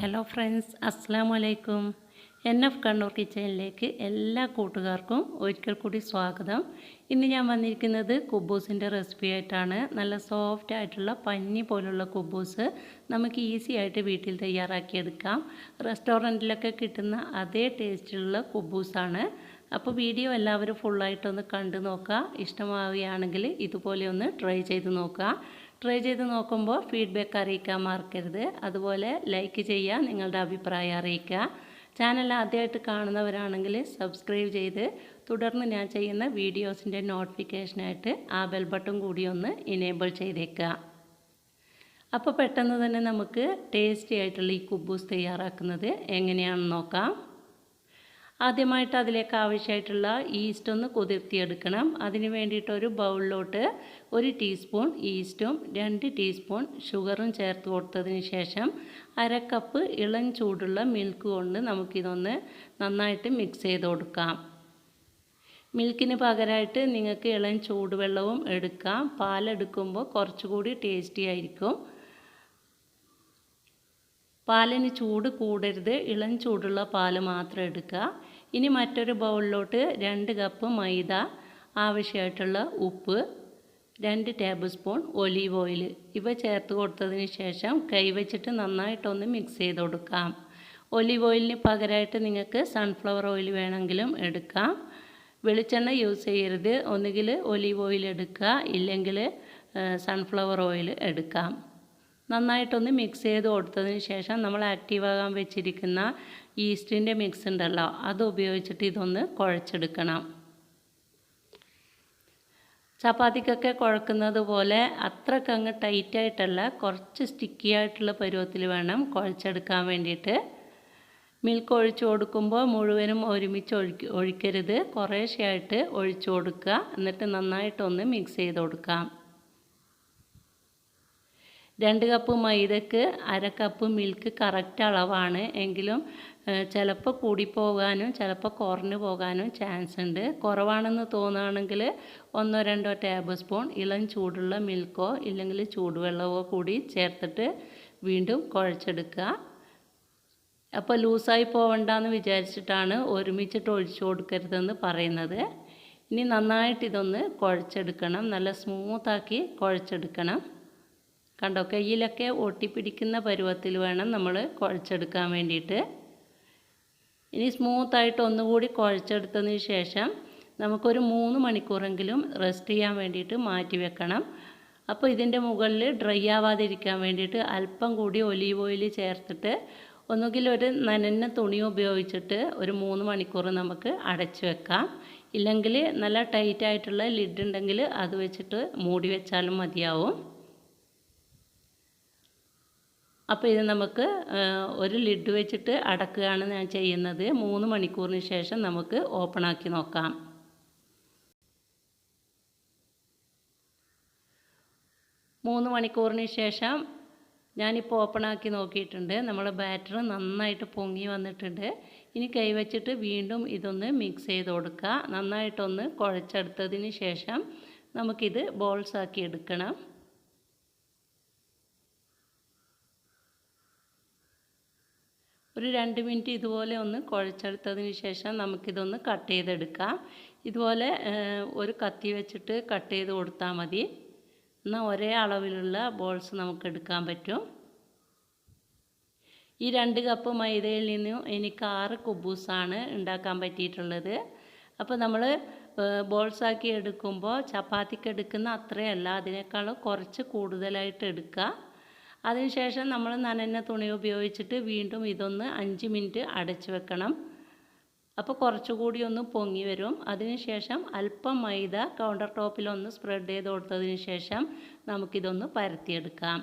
Hello friends, അസ്സലാമു അലൈക്കും. NF Kannur കിച്ചണിലേക്ക് എല്ലാ കൂട്ടുകാർക്കും ഒരിക്കൽ കൂടി സ്വാഗതം. ഇന്ന് ഞാൻ വന്നിരിക്കുന്നത് കുബൂസിൻ്റെ റെസിപ്പി ആയിട്ടാണ്. നല്ല സോഫ്റ്റ് ആയിട്ടുള്ള പഞ്ഞി പോലുള്ള കുബൂസ് നമുക്ക് ഈസി ആയിട്ട് വീട്ടിൽ തയ്യാറാക്കിയെടുക്കാം. റെസ്റ്റോറൻറ്റിലൊക്കെ കിട്ടുന്ന അതേ ടേസ്റ്റിലുള്ള കുബൂസാണ്. അപ്പോൾ വീഡിയോ എല്ലാവരും ഫുള്ളായിട്ടൊന്ന് കണ്ടു നോക്കുക. ഇഷ്ടമാവുകയാണെങ്കിൽ ഇതുപോലെ ഒന്ന് ട്രൈ ചെയ്ത് നോക്കുക. ട്രൈ ചെയ്ത് നോക്കുമ്പോൾ ഫീഡ്ബാക്ക് അറിയിക്കാൻ മറക്കരുത്. അതുപോലെ ലൈക്ക് ചെയ്യുക, നിങ്ങളുടെ അഭിപ്രായം അറിയിക്കുക. ചാനൽ ആദ്യമായിട്ട് കാണുന്നവരാണെങ്കിൽ സബ്സ്ക്രൈബ് ചെയ്ത് തുടർന്ന് ഞാൻ ചെയ്യുന്ന വീഡിയോസിൻ്റെ നോട്ടിഫിക്കേഷനായിട്ട് ആ ബെൽ ബട്ടൺ കൂടി ഒന്ന് ഇനേബിൾ ചെയ്തേക്കുക. അപ്പോൾ പെട്ടെന്ന് തന്നെ നമുക്ക് ടേസ്റ്റി ആയിട്ടുള്ള ഈ കുബൂസ് തയ്യാറാക്കുന്നത് എങ്ങനെയാണെന്ന് നോക്കാം. ആദ്യമായിട്ട് അതിലേക്ക് ആവശ്യമായിട്ടുള്ള ഈസ്റ്റ് ഒന്ന് കുതിർത്തിയെടുക്കണം. അതിന് വേണ്ടിയിട്ട് ഒരു ബൗളിലോട്ട് 1 ടീസ്പൂൺ ഈസ്റ്റും 2 ടീസ്പൂൺ ഷുഗറും ചേർത്ത് കൊടുത്തതിന് ശേഷം 1/2 കപ്പ് ഇളം ചൂടുള്ള മിൽക്ക് കൊണ്ട് നമുക്കിതൊന്ന് നന്നായിട്ട് മിക്സ് ചെയ്ത് കൊടുക്കാം. മിൽക്കിന് പകരമായിട്ട് നിങ്ങൾക്ക് ഇളം ചൂടുവെള്ളവും എടുക്കാം. പാലെടുക്കുമ്പോൾ കുറച്ചുകൂടി ടേസ്റ്റി ആയിരിക്കും. പാലിന് ചൂട് കൂടരുത്, ഇളം ചൂടുള്ള പാൽ മാത്രം എടുക്കുക. ഇനി മറ്റൊരു ബൗളിലോട്ട് 2 കപ്പ് മൈദ, ആവശ്യമായിട്ടുള്ള ഉപ്പ്, 2 ടേബിൾ സ്പൂൺ ഒലീവ് ഓയിൽ ഇവ ചേർത്ത് കൊടുത്തതിന് ശേഷം കൈവച്ചിട്ട് നന്നായിട്ടൊന്ന് മിക്സ് ചെയ്ത് കൊടുക്കാം. ഒലീവ് ഓയിലിന് പകരമായിട്ട് നിങ്ങൾക്ക് സൺഫ്ലവർ ഓയിൽ വേണമെങ്കിലും എടുക്കാം. വെളിച്ചെണ്ണ യൂസ് ചെയ്യരുത്. ഒന്നുകിൽ ഒലീവ് ഓയിൽ എടുക്കുക, ഇല്ലെങ്കിൽ സൺഫ്ലവർ ഓയിൽ എടുക്കാം. നന്നായിട്ടൊന്ന് മിക്സ് ചെയ്ത് കൊടുത്തതിന് ശേഷം നമ്മൾ ആക്റ്റീവാകാൻ വെച്ചിരിക്കുന്ന ഈസ്റ്റിൻ്റെ മിക്സ് ഉണ്ടല്ലോ, അത് ഉപയോഗിച്ചിട്ട് ഇതൊന്ന് കുഴച്ചെടുക്കണം. ചപ്പാത്തിക്കൊക്കെ കുഴക്കുന്നത് പോലെ അത്രക്കങ്ങ് ടൈറ്റായിട്ടല്ല, കുറച്ച് സ്റ്റിക്കി ആയിട്ടുള്ള പരുവത്തിൽ വേണം കുഴച്ചെടുക്കാൻ വേണ്ടിയിട്ട്. മിൽക്ക് ഒഴിച്ചു കൊടുക്കുമ്പോൾ മുഴുവനും ഒരുമിച്ച് ഒഴിക്കരുത്, കുറേശ്ശെയായിട്ട് ഒഴിച്ചു കൊടുക്കുക. എന്നിട്ട് നന്നായിട്ടൊന്ന് മിക്സ് ചെയ്ത് കൊടുക്കാം. 2 കപ്പ് മൈദക്ക് 1/2 കപ്പ് മിൽക്ക് കറക്റ്റ് അളവാണ്. എങ്കിലും ചിലപ്പോൾ കൂടിപ്പോകാനും ചിലപ്പോൾ കുറഞ്ഞു പോകാനും ചാൻസ് ഉണ്ട്. കുറവാണെന്ന് തോന്നുകയാണെങ്കിൽ 1-2 ടേബിൾ സ്പൂൺ ഇളം ചൂടുള്ള മിൽക്കോ ഇല്ലെങ്കിൽ ചൂടുവെള്ളമോ കൂടി ചേർത്തിട്ട് വീണ്ടും കുഴച്ചെടുക്കുക. അപ്പോൾ ലൂസായി പോകണ്ടെന്ന് വിചാരിച്ചിട്ടാണ് ഒരുമിച്ചിട്ട് ഒഴിച്ചു കൊടുക്കരുതെന്ന് പറയുന്നത്. ഇനി നന്നായിട്ട് ഇതൊന്ന് കുഴച്ചെടുക്കണം. നല്ല സ്മൂത്താക്കി കുഴച്ചെടുക്കണം. കണ്ടോ, കയ്യിലൊക്കെ ഒട്ടിപ്പിടിക്കുന്ന പരുവത്തിൽ വേണം നമ്മൾ കുഴച്ചെടുക്കാൻ വേണ്ടിയിട്ട്. ഇനി സ്മൂത്തായിട്ട് ഒന്നുകൂടി കുഴച്ചെടുത്തതിന് ശേഷം നമുക്കൊരു 3 മണിക്കൂറെങ്കിലും റെസ്റ്റ് ചെയ്യാൻ വേണ്ടിയിട്ട് മാറ്റി വെക്കണം. അപ്പോൾ ഇതിൻ്റെ മുകളിൽ ഡ്രൈ ആവാതിരിക്കാൻ വേണ്ടിയിട്ട് അല്പം കൂടി ഒലീവ് ഓയിൽ ചേർത്തിട്ട് ഒന്നുകിൽ ഒരു നനഞ്ഞ തുണി ഉപയോഗിച്ചിട്ട് ഒരു 3 മണിക്കൂർ നമുക്ക് അടച്ചു വെക്കാം. ഇല്ലെങ്കിൽ നല്ല ടൈറ്റായിട്ടുള്ള ലിഡ് ഉണ്ടെങ്കിൽ അത് വെച്ചിട്ട് മൂടി വെച്ചാലും മതിയാവും. അപ്പോൾ ഇത് നമുക്ക് ഒരു ലിഡ് വെച്ചിട്ട് അടക്കുകയാണ് ഞാൻ ചെയ്യുന്നത്. 3 മണിക്കൂറിന് ശേഷം നമുക്ക് ഓപ്പൺ ആക്കി നോക്കാം. 3 മണിക്കൂറിന് ശേഷം ഞാനിപ്പോൾ ഓപ്പൺ ആക്കി നോക്കിയിട്ടുണ്ട്. നമ്മുടെ ബാറ്റർ നന്നായിട്ട് പൊങ്ങി വന്നിട്ടുണ്ട്. ഇനി കൈവച്ചിട്ട് വീണ്ടും ഇതൊന്ന് മിക്സ് ചെയ്ത് കൊടുക്കുക. നന്നായിട്ടൊന്ന് കുഴച്ചെടുത്തതിന് ശേഷം നമുക്കിത് ബോൾസ് ആക്കി എടുക്കണം. ഒരു 2 മിനിറ്റ് ഇതുപോലെ ഒന്ന് കുഴച്ചെടുത്തതിന് ശേഷം നമുക്കിതൊന്ന് കട്ട് ചെയ്തെടുക്കാം. ഇതുപോലെ ഒരു കത്തി വെച്ചിട്ട് കട്ട് ചെയ്ത് കൊടുത്താൽ മതി. എന്നാൽ ഒരേ അളവിലുള്ള ബോൾസ് നമുക്ക് എടുക്കാൻ പറ്റും. ഈ 2 കപ്പ് മൈദയിൽ നിന്നും എനിക്ക് 6 കുബൂസാണ് ഉണ്ടാക്കാൻ പറ്റിയിട്ടുള്ളത്. അപ്പോൾ നമ്മൾ ബോൾസാക്കി എടുക്കുമ്പോൾ ചപ്പാത്തിക്ക് എടുക്കുന്ന അത്രയല്ല, അതിനേക്കാളും കുറച്ച് കൂടുതലായിട്ട് എടുക്കുക. അതിനുശേഷം നമ്മൾ നനഞ്ഞ തുണി ഉപയോഗിച്ചിട്ട് വീണ്ടും ഇതൊന്ന് 5 മിനിറ്റ് അടച്ചു വെക്കണം. അപ്പോൾ കുറച്ചുകൂടി ഒന്ന് പൊങ്ങി വരും. അതിനുശേഷം അല്പം മൈദ കൗണ്ടർ ടോപ്പിലൊന്ന് സ്പ്രെഡ് ചെയ്ത് കൊടുത്തതിന് ശേഷം നമുക്കിതൊന്ന് പരത്തിയെടുക്കാം.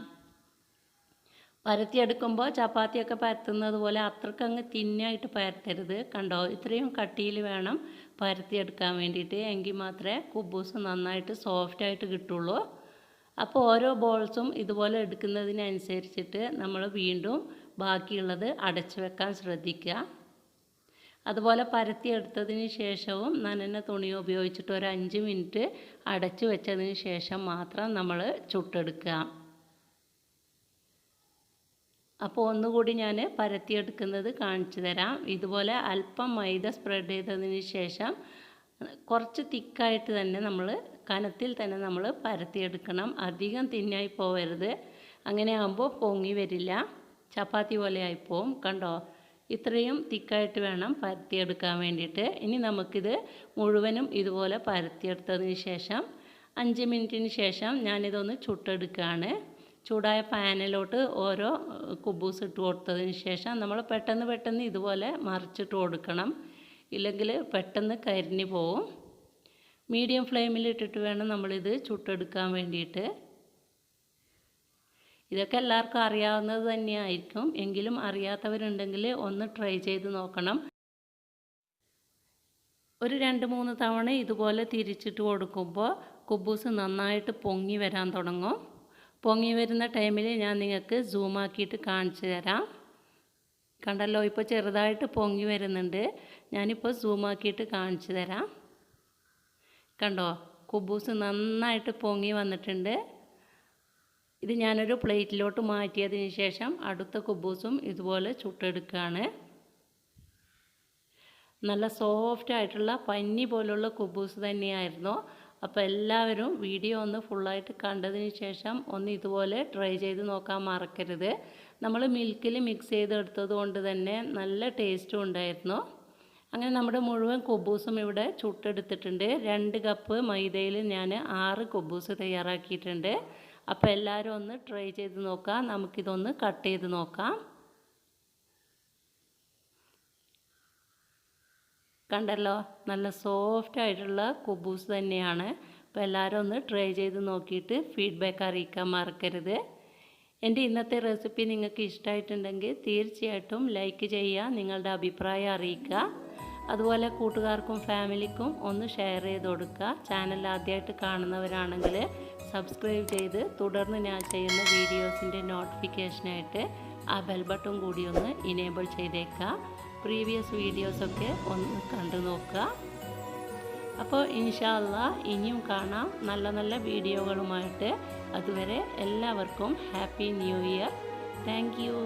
പരത്തിയെടുക്കുമ്പോൾ ചപ്പാത്തിയൊക്കെ പരത്തുന്നത് പോലെ അത്രക്കങ്ങ് തിന്നായിട്ട് പരത്തരുത്. കണ്ടോ, ഇത്രയും കട്ടിയിൽ വേണം പരത്തിയെടുക്കാൻ വേണ്ടിയിട്ട്. എങ്കിൽ മാത്രമേ കുബൂസ് നന്നായിട്ട് സോഫ്റ്റായിട്ട് കിട്ടുള്ളൂ. അപ്പോൾ ഓരോ ബോൾസും ഇതുപോലെ എടുക്കുന്നതിനനുസരിച്ചിട്ട് നമ്മൾ വീണ്ടും ബാക്കിയുള്ളത് അടച്ചു വെക്കാൻ ശ്രദ്ധിക്കുക. അതുപോലെ പരത്തിയെടുത്തതിന് ശേഷവും നനഞ്ഞ തുണി ഉപയോഗിച്ചിട്ട് ഒരു 5 മിനിറ്റ് അടച്ചു വെച്ചതിന് ശേഷം മാത്രം നമ്മൾ ചുട്ടെടുക്കുക. അപ്പോൾ ഒന്നുകൂടി ഞാൻ പരത്തിയെടുക്കുന്നത് കാണിച്ചു തരാം. ഇതുപോലെ അല്പം മൈദ സ്പ്രെഡ് ചെയ്തതിന് ശേഷം കുറച്ച് തിക്കായിട്ട് തന്നെ കനത്തിൽ തന്നെ നമ്മൾ പരത്തിയെടുക്കണം. അധികം തിന്നായി പോവരുത്. അങ്ങനെ ആകുമ്പോൾ പൊങ്ങി വരില്ല, ചപ്പാത്തി പോലെ ആയിപ്പോവും. കണ്ടോ, ഇത്രയും തിക്കായിട്ട് വേണം പരത്തിയെടുക്കാൻ വേണ്ടിയിട്ട്. ഇനി നമുക്കിത് മുഴുവനും ഇതുപോലെ പരത്തിയെടുത്തതിന് ശേഷം 5 മിനിറ്റിന് ശേഷം ഞാനിതൊന്ന് ചുട്ടെടുക്കുകയാണ്. ചൂടായ പാനിലോട്ട് ഓരോ കുബൂസ് ഇട്ട് കൊടുത്തതിന് ശേഷം നമ്മൾ പെട്ടെന്ന് ഇതുപോലെ മറിച്ചിട്ട് കൊടുക്കണം. ഇല്ലെങ്കിൽ പെട്ടെന്ന് കരിഞ്ഞു പോവും. മീഡിയം ഫ്ലെയിമിൽ ഇട്ടിട്ട് വേണം നമ്മളിത് ചുട്ടെടുക്കാൻ വേണ്ടിയിട്ട്. ഇതൊക്കെ എല്ലാവർക്കും അറിയാവുന്നത് തന്നെയായിരിക്കും. എങ്കിലും അറിയാത്തവരുണ്ടെങ്കിൽ ഒന്ന് ട്രൈ ചെയ്ത് നോക്കണം. ഒരു 2-3 തവണ ഇതുപോലെ തിരിച്ചിട്ട് കൊടുക്കുമ്പോൾ കുബൂസ് നന്നായിട്ട് പൊങ്ങി വരാൻ തുടങ്ങും. പൊങ്ങി വരുന്ന ടൈമിൽ ഞാൻ നിങ്ങൾക്ക് സൂമാക്കിയിട്ട് കാണിച്ചു തരാം. കണ്ടല്ലോ, ഇപ്പോൾ ചെറുതായിട്ട് പൊങ്ങി വരുന്നുണ്ട്. ഞാനിപ്പോൾ സൂമാക്കിയിട്ട് കാണിച്ചു തരാം. കണ്ടോ, കുബൂസ് നന്നായിട്ട് പൊങ്ങി വന്നിട്ടുണ്ട്. ഇത് ഞാനൊരു പ്ലേറ്റിലോട്ട് മാറ്റിയതിന് ശേഷം അടുത്ത കുബൂസും ഇതുപോലെ ചുട്ടെടുക്കുകയാണ്. നല്ല സോഫ്റ്റ് ആയിട്ടുള്ള പഞ്ഞി പോലുള്ള കുബൂസ് തന്നെയായിരുന്നു. അപ്പോൾ എല്ലാവരും വീഡിയോ ഒന്ന് ഫുള്ളായിട്ട് കണ്ടതിന് ശേഷം ഒന്ന് ഇതുപോലെ ട്രൈ ചെയ്ത് നോക്കാൻ മറക്കരുത്. നമ്മൾ മിൽക്കിൽ മിക്സ് ചെയ്തെടുത്തത് കൊണ്ട് തന്നെ നല്ല ടേസ്റ്റും ഉണ്ടായിരുന്നു. അങ്ങനെ നമ്മുടെ മുഴുവൻ കുബൂസും ഇവിടെ ചുട്ടെടുത്തിട്ടുണ്ട്. 2 കപ്പ് മൈദയിൽ ഞാൻ 6 കുബൂസ് തയ്യാറാക്കിയിട്ടുണ്ട്. അപ്പോൾ എല്ലാവരും ഒന്ന് ട്രൈ ചെയ്ത് നോക്കാം. നമുക്കിതൊന്ന് കട്ട് ചെയ്ത് നോക്കാം. കണ്ടല്ലോ, നല്ല സോഫ്റ്റ് ആയിട്ടുള്ള കുബൂസ് തന്നെയാണ്. അപ്പോൾ എല്ലാവരും ഒന്ന് ട്രൈ ചെയ്ത് നോക്കിയിട്ട് ഫീഡ്ബാക്ക് അറിയിക്കാൻ മറക്കരുത്. എൻ്റെ ഇന്നത്തെ റെസിപ്പി നിങ്ങൾക്ക് ഇഷ്ടമായിട്ടുണ്ടെങ്കിൽ തീർച്ചയായിട്ടും ലൈക്ക് ചെയ്യുക, നിങ്ങളുടെ അഭിപ്രായം അറിയിക്കുക. അതുപോലെ കൂട്ടുകാർക്കും ഫാമിലിക്കും ഒന്ന് ഷെയർ ചെയ്ത് കൊടുക്കുക. ചാനൽ ആദ്യമായിട്ട് കാണുന്നവരാണെങ്കിൽ സബ്സ്ക്രൈബ് ചെയ്ത് തുടർന്ന് ഞാൻ ചെയ്യുന്ന വീഡിയോസിൻ്റെ നോട്ടിഫിക്കേഷനായിട്ട് ആ ബെൽ ബട്ടൺ കൂടി ഒന്ന് ഇനേബിൾ ചെയ്തേക്കുക. പ്രീവിയസ് വീഡിയോസൊക്കെ ഒന്ന് കണ്ടു നോക്കുക. അപ്പോൾ ഇൻഷാ അല്ലാഹ് ഇനിയും കാണാം നല്ല നല്ല വീഡിയോകളുമായിട്ട്. അതുവരെ എല്ലാവർക്കും happy new year. Thank you.